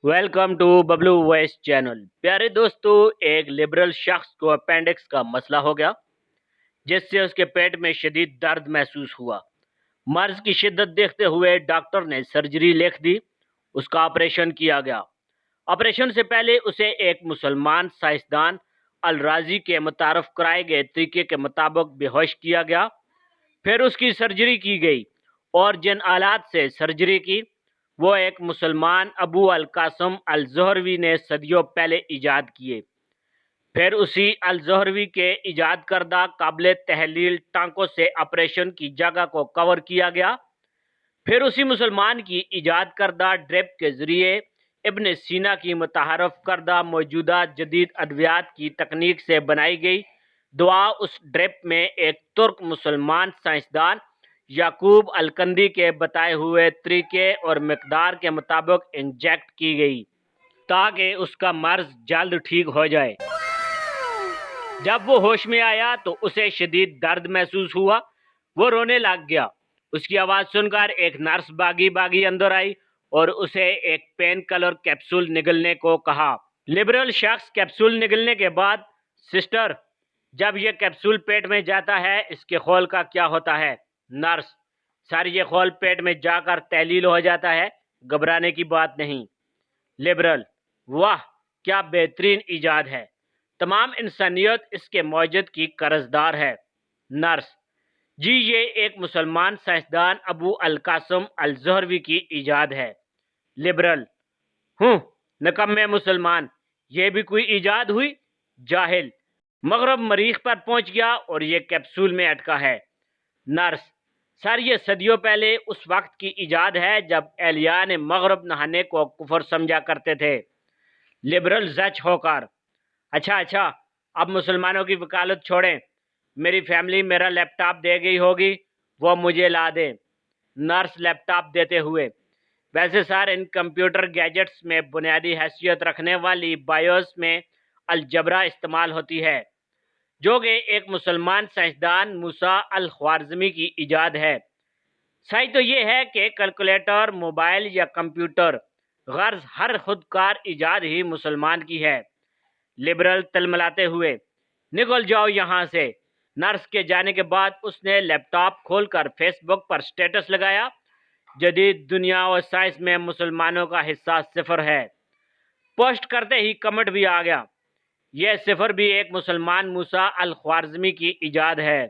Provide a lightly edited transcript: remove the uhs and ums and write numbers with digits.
Welcome to Bablu voice channel. प्यारे दोस्तों, एक लिबरल शख्स को अपेंडिक्स का मसला हो गया जिससे उसके पेट में शदीद दर्द महसूस हुआ। मर्ज की शिद्दत देखते हुए डॉक्टर ने सर्जरी लिख दी। उसका ऑपरेशन किया गया। ऑपरेशन से पहले उसे एक मुसलमान साइंसदान अल राजी के मुतारफ कराए गए तरीके के मुताबिक बेहोश किया गया। फिर उसकी सर्जरी की गई और जिन आलात से सर्जरी की वो एक मुसलमान अबू अल कासम अल ज़ोहरवी ने सदियों पहले ईजाद किए। फिर उसी अल ज़ोहरवी के ईजाद करदा काबिल तहलील टांकों से ऑपरेशन की जगह को कवर किया गया। फिर उसी मुसलमान की ईजाद करदा ड्रिप के ज़रिए इब्न सीना की मुतारफ़ करदा मौजूदा जदीद अद्वियात की तकनीक से बनाई गई दवा उस ड्रिप में एक तुर्क मुसलमान साइंसदान याकूब अलकंदी के बताए हुए तरीके और मकदार के मुताबिक इंजेक्ट की गई ताकि उसका मर्ज जल्द ठीक हो जाए। जब वो होश में आया तो उसे शदीद दर्द महसूस हुआ। वो रोने लग गया। उसकी आवाज़ सुनकर एक नर्स बागी बागी अंदर आई और उसे एक पेन किलर कैप्सूल निगलने को कहा। लिबरल शख्स कैप्सूल निगलने के बाद, सिस्टर, जब ये कैप्सूल पेट में जाता है इसके खोल का क्या होता है? नर्स, सर, ये खोल पेट में जाकर तहलील हो जाता है, घबराने की बात नहीं। लिबरल, वाह क्या बेहतरीन ईजाद है, तमाम इंसानियत इसके मौजूद की कर्जदार है। नर्स, जी ये एक मुसलमान साइंसदान अबू अल कासम अल ज़ोहरवी की ईजाद है। लिबरल, निकम्मे मुसलमान, ये भी कोई ईजाद हुई? जाहिल, मगरब मरीख पर पहुंच गया और ये कैप्सूल में अटका है। नर्स, सर, ये सदियों पहले उस वक्त की ईजाद है जब एलिया ने मगरब नहाने को कुफर समझा करते थे। लिबरल जच होकर, अच्छा, अब मुसलमानों की वकालत छोड़ें। मेरी फैमिली मेरा लैपटॉप दे गई होगी, वो मुझे ला दें। नर्स लैपटॉप देते हुए, वैसे सर, इन कंप्यूटर गैजेट्स में बुनियादी हैसियत रखने वाली बायोस में अलजबरा इस्तेमाल होती है जो कि एक मुसलमान साइंसदान मूसा अल ख्वारिज़मी की ईजाद है। सही तो ये है कि कैलकुलेटर, मोबाइल या कंप्यूटर गर्ज हर खुदकार ईजाद ही मुसलमान की है। लिबरल तलमलाते हुए, निकल जाओ यहाँ से। नर्स के जाने के बाद उसने लैपटॉप खोलकर फेसबुक पर स्टेटस लगाया, जदीद दुनिया और साइंस में मुसलमानों का हिस्सा सिफर है। पोस्ट करते ही कमेंट भी आ गया, यह सिफर भी एक मुसलमान मूसा अल ख्वारिज़मी की ईजाद है।